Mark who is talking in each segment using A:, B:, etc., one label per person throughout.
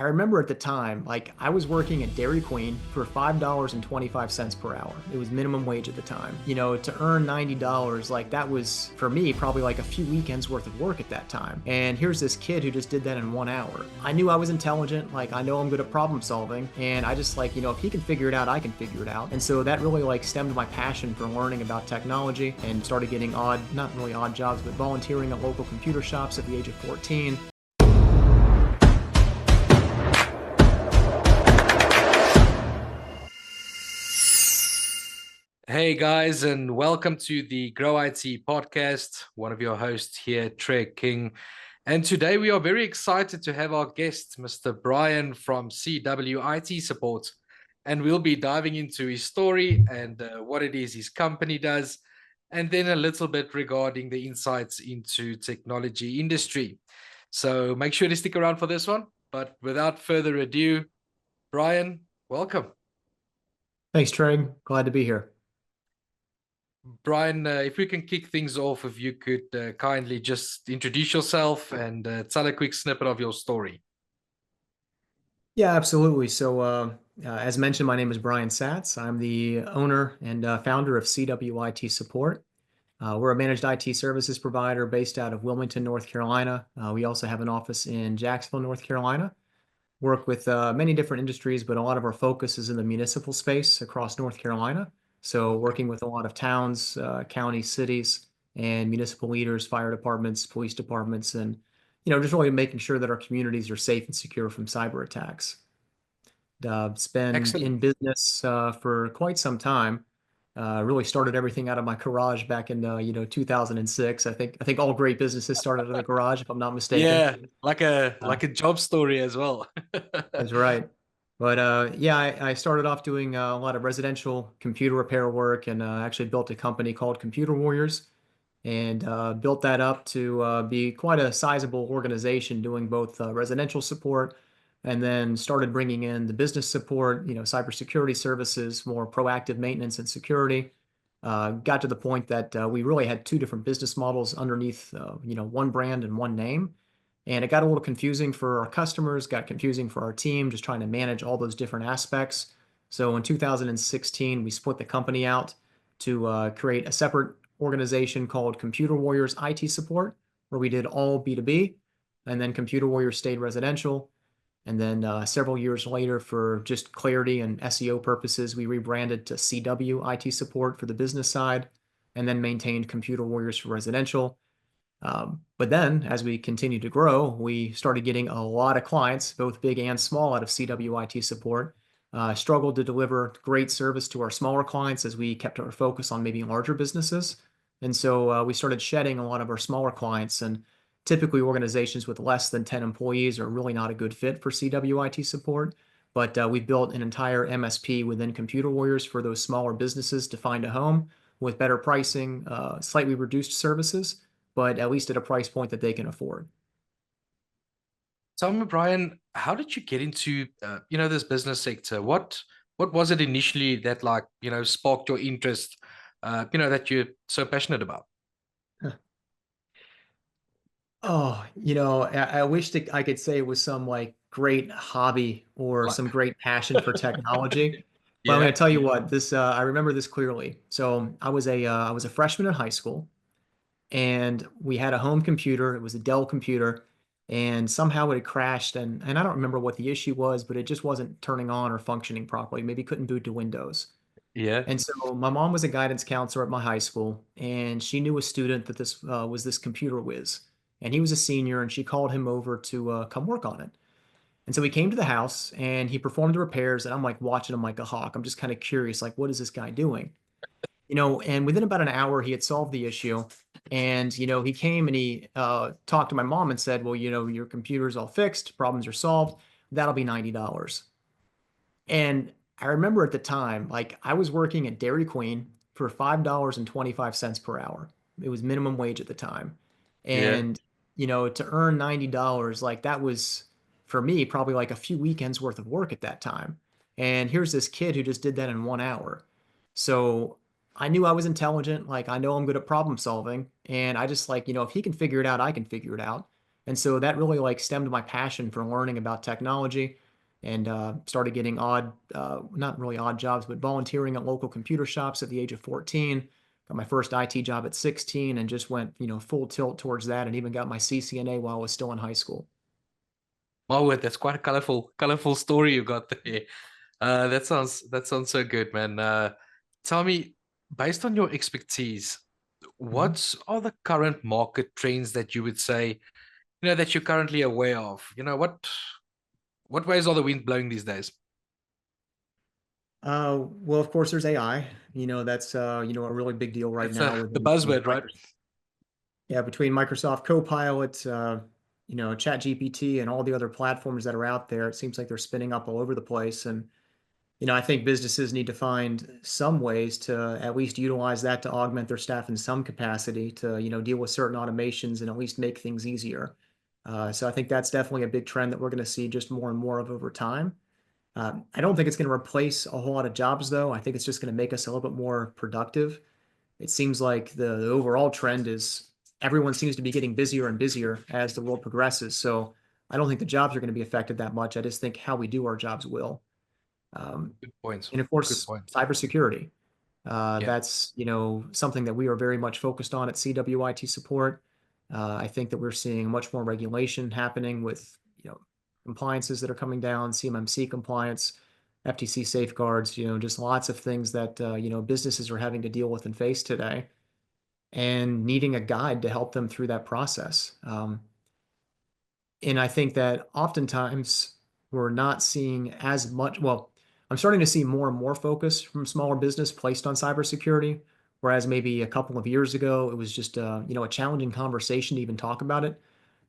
A: I remember at the time, like I was working at Dairy Queen for $5.25 per hour. It was minimum wage at the time. To earn $90, like that was for me probably like a few weekends worth of work at that time. And here's this kid who just did that in 1 hour. I knew I was intelligent, like I know I'm good at problem solving, and I just like, if he can figure it out, I can figure it out. And so that really like stemmed my passion for learning about technology and started getting not really odd jobs, but volunteering at local computer shops at the age of 14.
B: Hey guys, and welcome to the Grow IT podcast. One of your hosts here, Trey King. And today we are very excited to have our guest, Mr. Brian from CWIT Support. And we'll be diving into his story and what it is his company does, and then a little bit regarding the insights into technology industry. So make sure to stick around for this one. But without further ado, Brian, welcome.
A: Thanks, Trey. Glad to be here.
B: Brian, if we can kick things off, if you could kindly just introduce yourself and tell a quick snippet of your story.
A: Yeah, absolutely. As mentioned, my name is Brian Satz. I'm the owner and founder of CWIT Support. We're a managed IT services provider based out of Wilmington, North Carolina. We also have an office in Jacksonville, North Carolina. Work with many different industries, but a lot of our focus is in the municipal space across North Carolina. So working with a lot of towns, counties, cities, and municipal leaders, fire departments, police departments, and just really making sure that our communities are safe and secure from cyber attacks. It's been
B: Excellent.
A: in business for quite some time. Really started everything out of my garage back in 2006. I think all great businesses started in the garage, if I'm not mistaken.
B: Yeah, like a
A: Uh,
B: like a job story as well.
A: That's right. But yeah, I started off doing a lot of residential computer repair work and actually built a company called Computer Warriors and built that up to be quite a sizable organization doing both residential support and then started bringing in the business support, cybersecurity services, more proactive maintenance and security. Got to the point that we really had two different business models underneath, one brand and one name. And it got a little confusing for our customers, got confusing for our team, just trying to manage all those different aspects. So in 2016, we split the company out to create a separate organization called Computer Warriors IT Support, where we did all B2B, and then Computer Warriors stayed residential. And then several years later, for just clarity and SEO purposes, we rebranded to CW IT Support for the business side, and then maintained Computer Warriors for residential. But then, as we continued to grow, we started getting a lot of clients, both big and small, out of CWIT Support. Struggled to deliver great service to our smaller clients as we kept our focus on maybe larger businesses. And so we started shedding a lot of our smaller clients. And typically, organizations with less than 10 employees are really not a good fit for CWIT Support. But we built an entire MSP within Computer Warriors for those smaller businesses to find a home with better pricing, slightly reduced services, but at least at a price point that they can afford.
B: Tell me, Brian, how did you get into this business sector? What was it initially that sparked your interest? That you're so passionate about.
A: Oh, I wish that I could say it was some like great hobby or
B: Like,
A: some great passion for technology. But I'm
B: yeah,
A: going to tell you what, this I remember this clearly. So I was a freshman in high school, and we had a home computer. It was a Dell computer, and somehow it had crashed, and I don't remember what the issue was, but it just wasn't turning on or functioning properly. Maybe couldn't boot to Windows.
B: yeah.
A: And so my mom was a guidance counselor at my high school, and she knew a student that this was this computer whiz, and he was a senior, and she called him over to come work on it. And so he came to the house, and he performed the repairs, and I'm like watching him like a hawk. I'm just kind of curious, like, what is this guy doing? And within about an hour, he had solved the issue. And, he came and he talked to my mom and said, well, your computer's all fixed, problems are solved. That'll be $90. And I remember at the time, like I was working at Dairy Queen for $5.25 per hour. It was minimum wage at the time.
B: Yeah.
A: And, to earn $90, like that was for me probably like a few weekends worth of work at that time. And here's this kid who just did that in 1 hour. So I knew I was intelligent. Like I know I'm good at problem solving. And I just like, if he can figure it out, I can figure it out. And so that really like stemmed my passion for learning about technology, and started getting not really odd jobs, but volunteering at local computer shops at the age of 14. Got my first IT job at 16 and just went, full tilt towards that, and even got my CCNA while I was still in high school.
B: My word, that's quite a colorful story you got there. That sounds so good, man. Tell me, based on your expertise,
A: Mhm.
B: what are the current market trends that you would say, that you're currently aware of? What ways are the wind blowing these days?
A: Well, of course, there's AI. That's a really big deal right
B: That's
A: now
B: the
A: within
B: buzzword, right?
A: Microsoft. Yeah, between Microsoft Copilot, ChatGPT, and all the other platforms that are out there, it seems like they're spinning up all over the place. And I think businesses need to find some ways to at least utilize that to augment their staff in some capacity to, deal with certain automations and at least make things easier. So I think that's definitely a big trend that we're going to see just more and more of over time. I don't think it's going to replace a whole lot of jobs, though. I think it's just going to make us a little bit more productive. It seems like the overall trend is everyone seems to be getting busier and busier as the world progresses. So I don't think the jobs are going to be affected that much. I just think how we do our jobs will. Um,
B: Good point.
A: and of
B: Good
A: course,
B: point.
A: cybersecurity.
B: Yeah,
A: That's, something that we are very much focused on at CWIT Support. I think that we're seeing much more regulation happening with, compliances that are coming down, CMMC compliance, FTC safeguards, just lots of things that, businesses are having to deal with and face today, and needing a guide to help them through that process. And I think that oftentimes we're not seeing as much. Well, I'm starting to see more and more focus from smaller business placed on cybersecurity, whereas maybe a couple of years ago it was just a challenging conversation to even talk about it.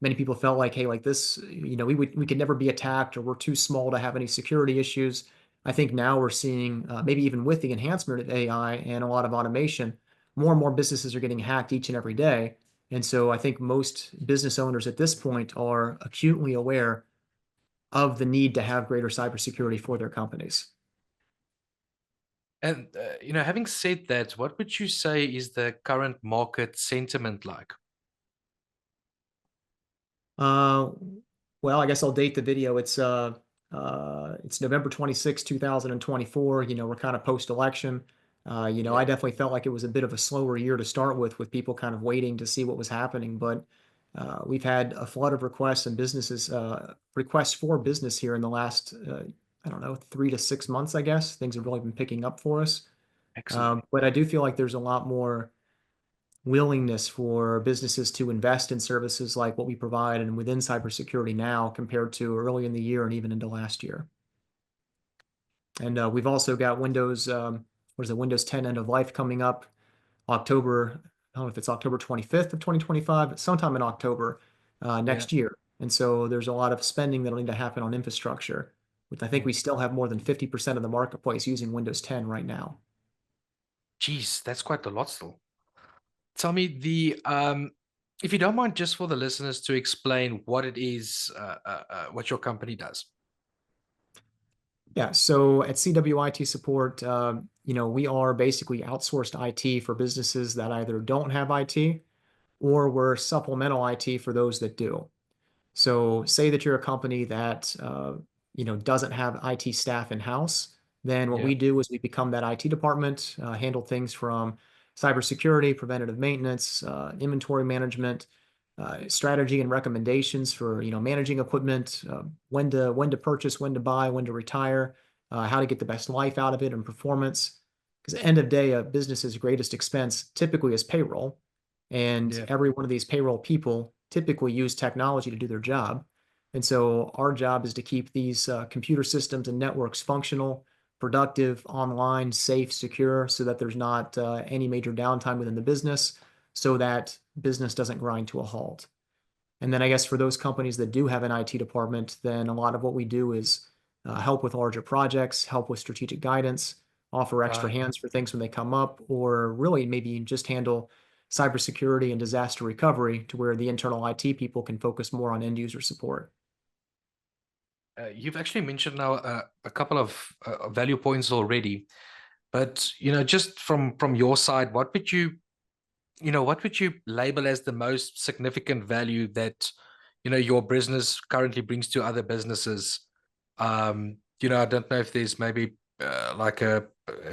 A: Many people felt like, hey, like this, we could never be attacked, or we're too small to have any security issues. I think now we're seeing, maybe even with the enhancement of AI and a lot of automation, more and more businesses are getting hacked each and every day. And so I think most business owners at this point are acutely aware of the need to have greater cybersecurity for their companies.
B: and having said that, what would you say is the current market sentiment like?
A: Uh, well, I guess I'll date the video. It's November 26, 2024. We're kind of post-election. I
B: Yeah,
A: definitely felt like it was a bit of a slower year to start with people kind of waiting to see what was happening. But we've had a flood of requests and requests for business here in the last, I don't know, 3 to 6 months, I guess. Things have really been picking up for us.
B: excellent.
A: But I do feel like there's a lot more willingness for businesses to invest in services like what we provide and within cybersecurity now compared to early in the year and even into last year. And we've also got Windows 10 end of life coming up October. I don't know if it's October 25th of 2025, but sometime in October
B: Yeah.
A: next year. And so there's a lot of spending that'll need to happen on infrastructure, which I think
B: Mm.
A: we still have more than 50% of the marketplace using Windows 10 right now.
B: Geez, that's quite a lot still. Tell me if you don't mind, just for the listeners to explain what it is, what your company does.
A: Yeah, so at CWIT Support, we are basically outsourced IT for businesses that either don't have IT, or we're supplemental IT for those that do. So say that you're a company that doesn't have IT staff in-house, then what
B: Yeah,
A: we do is we become that IT department, handle things from cybersecurity, preventative maintenance, inventory management, strategy and recommendations for managing equipment, when to purchase, when to buy, when to retire, how to get the best life out of it and performance. Because at the end of the day, a business's greatest expense typically is payroll. And
B: yeah.
A: every one of these payroll people typically use technology to do their job. And so our job is to keep these computer systems and networks functional, productive, online, safe, secure, so that there's not any major downtime within the business, so that business doesn't grind to a halt. And then I guess for those companies that do have an IT department, then a lot of what we do is help with larger projects, help with strategic guidance, offer extra
B: Right.
A: hands for things when they come up, or really maybe just handle cybersecurity and disaster recovery to where the internal IT people can focus more on end user support.
B: You've actually mentioned now a couple of value points already, but just from your side, what would you label as the most significant value that your business currently brings to other businesses. I don't know if there's maybe like a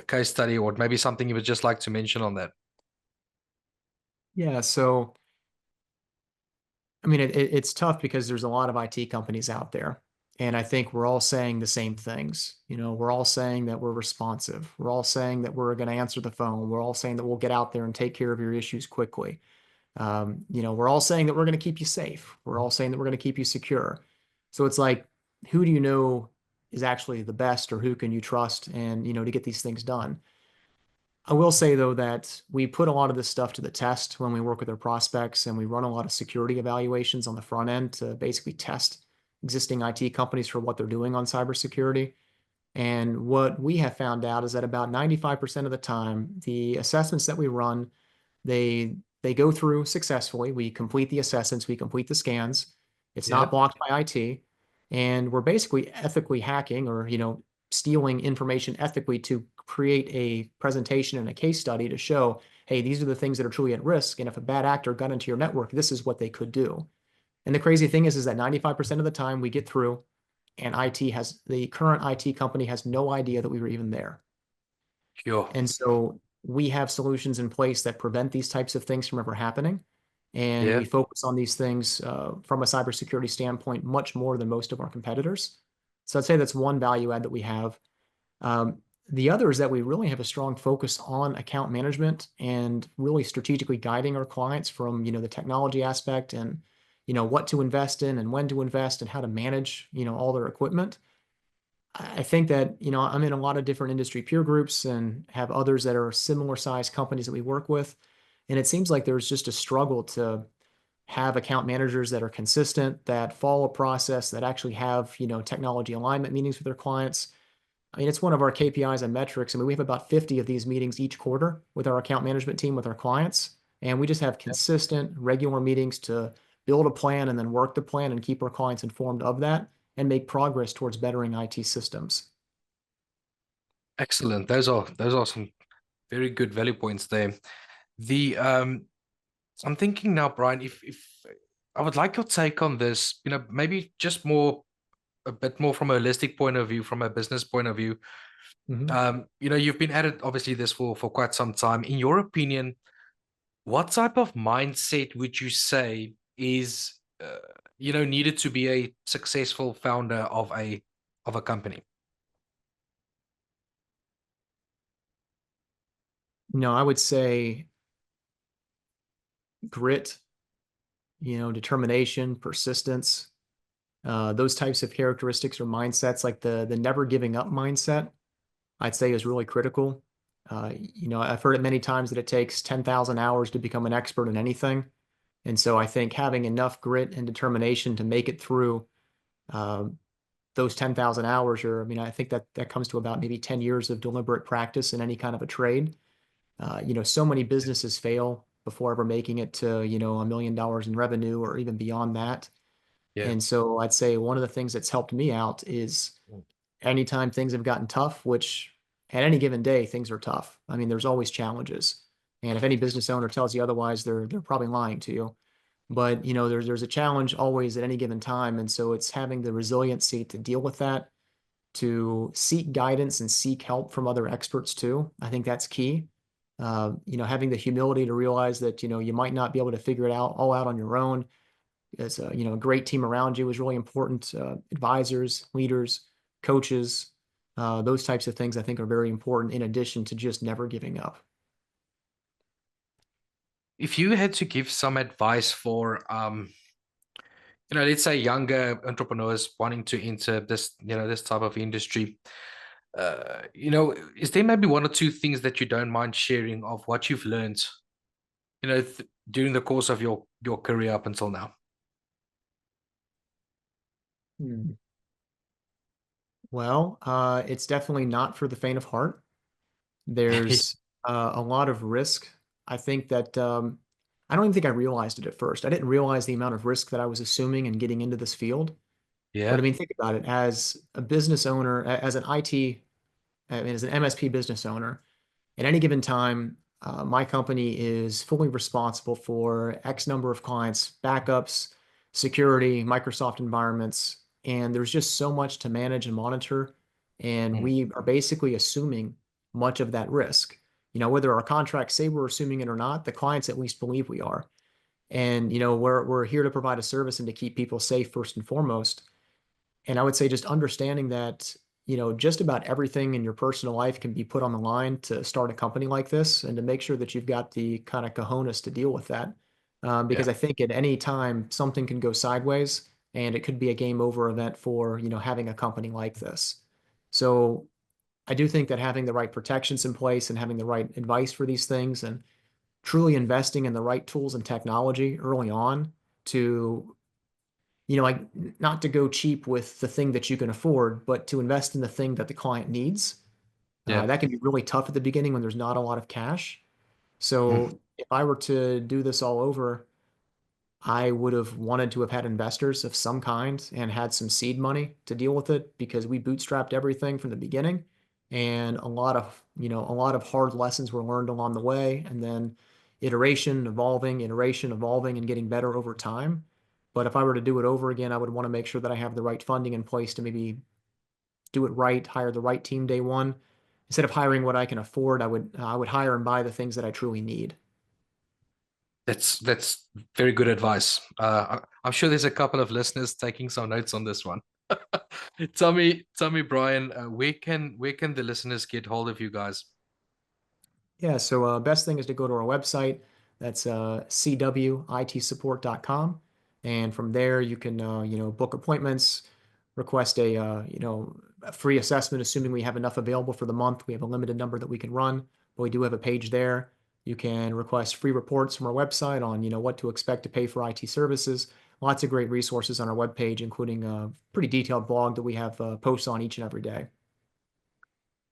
B: case study or maybe something you would just like to mention on that.
A: Yeah, so I mean, it's tough because there's a lot of IT companies out there. And I think we're all saying the same things. We're all saying that we're responsive. We're all saying that we're going to answer the phone. We're all saying that we'll get out there and take care of your issues quickly. We're all saying that we're going to keep you safe. We're all saying that we're going to keep you secure. So it's like, who do you know is actually the best, or who can you trust and, to get these things done? I will say though that we put a lot of this stuff to the test when we work with our prospects, and we run a lot of security evaluations on the front end to basically test existing IT companies for what they're doing on cybersecurity. And what we have found out is that about 95% of the time, the assessments that we run, they go through successfully. We complete the assessments, we complete the scans. It's not
B: Yeah.
A: blocked by IT, and we're basically ethically hacking, or stealing information ethically to create a presentation and a case study to show, hey, these are the things that are truly at risk, and if a bad actor got into your network, this is what they could do. And the crazy thing is that 95% of the time we get through, and the current IT company has no idea that we were even there.
B: Sure.
A: And so we have solutions in place that prevent these types of things from ever happening. And
B: Yeah.
A: we focus on these things from a cybersecurity standpoint much more than most of our competitors. So I'd say that's one value add that we have. Um, the other is that we really have a strong focus on account management and really strategically guiding our clients from, the technology aspect, and, what to invest in and when to invest and how to manage, all their equipment. I think that, I'm in a lot of different industry peer groups and have others that are similar sized companies that we work with. And it seems like there's just a struggle to have account managers that are consistent, that follow a process, that actually have, technology alignment meetings with their clients. I mean, it's one of our KPIs and metrics. I mean, we have about 50 of these meetings each quarter with our account management team, with our clients. And we just have consistent, regular meetings to build a plan and then work the plan and keep our clients informed of that and make progress towards bettering IT systems.
B: Excellent. Those are some very good value points there. The I'm thinking now, Brian, if I would like your take on this, maybe just a bit more from a holistic point of view, from a business point of view.
A: Mhm.
B: You've been at it obviously this for quite some time. In your opinion, what type of mindset would you say is needed to be a successful founder of a company?
A: No, I would say grit, determination, persistence, those types of characteristics or mindsets, like the never giving up mindset, I'd say is really critical. I've heard it many times that it takes 10,000 hours to become an expert in anything. And so I think having enough grit and determination to make it through um, those 10,000 hours, or I mean, I think that comes to about maybe 10 years of deliberate practice in any kind of a trade. So many businesses fail before ever making it to, $1 million in revenue or even beyond that.
B: Yeah.
A: And so I'd say one of the things that's helped me out is anytime things have gotten tough, which at any given day, things are tough. I mean, there's always challenges. And if any business owner tells you otherwise, they're probably lying to you. But, there's a challenge always at any given time. And so it's having the resiliency to deal with that, to seek guidance and seek help from other experts too. I think that's key. Having the humility to realize that, you might not be able to figure it out all out on your own. As a great team around you is really important. Advisors, leaders, coaches, those types of things I think are very important in addition to just never giving up.
B: If you had to give some advice for let's say younger entrepreneurs wanting to enter this type of industry, is there maybe one or two things that you don't mind sharing of what you've learned, during the course of your career up until now?
A: Hmm. Well, it's definitely not for the faint of heart. There's a lot of risk. I think that I don't even think I realized it at first. I didn't realize the amount of risk that I was assuming in getting into this field. But I
B: Yeah.
A: mean, think about it. As a business owner, as an IT, I mean, as an MSP business owner, at any given time, my company is fully responsible for X number of clients, backups, security, Microsoft environments, and there's just so much to manage and monitor. And
B: Mm.
A: we are basically assuming much of that risk. Whether our contracts say we're assuming it or not, the clients at least believe we are. And we're here to provide a service and to keep people safe first and foremost. And I would say just understanding that, just about everything in your personal life can be put on the line to start a company like this and to make sure that you've got the kind of cojones to deal with that. Because
B: Yeah.
A: I think at any time something can go sideways and it could be a game over event for, having a company like this. So I do think that having the right protections in place and having the right advice for these things and truly investing in the right tools and technology early on to like not to go cheap with the thing that you can afford, but to invest in the thing that the client needs.
B: Yeah.
A: That can be really tough at the beginning when there's not a lot of cash.
B: Mm.
A: So if I were to do this all over, I would have wanted to have had investors of some kind and had some seed money to deal with it because we bootstrapped everything from the beginning. And a lot of hard lessons were learned along the way. And then iteration, evolving, and getting better over time. But if I were to do it over again, I would want to make sure that I have the right funding in place to maybe do it right, hire the right team day one. Instead of hiring what I can afford, I would hire and buy the things that I truly need.
B: That's very good advice. I'm sure there's a couple of listeners taking some notes on this one. Tell me, Brian, where can the listeners get hold of you guys?
A: Yeah, so best thing is to go to our website. That's cwitsupport.com. And from there, you can, book appointments, request a free assessment, assuming we have enough available for the month. We have a limited number that we can run, but we do have a page there. You can request free reports from our website on, what to expect to pay for IT services. Lots of great resources on our webpage, including a pretty detailed blog that we have posts on each and every day.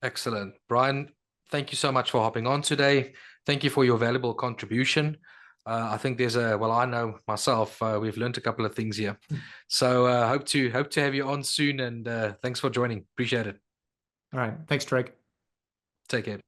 B: Excellent. Brian, thank you so much for hopping on today. Thank you for your valuable contribution. I think well, I know myself, we've learned a couple of things here. So hope to have you on soon, and thanks for joining. Appreciate it.
A: All right. Thanks, Trey.
B: Take care.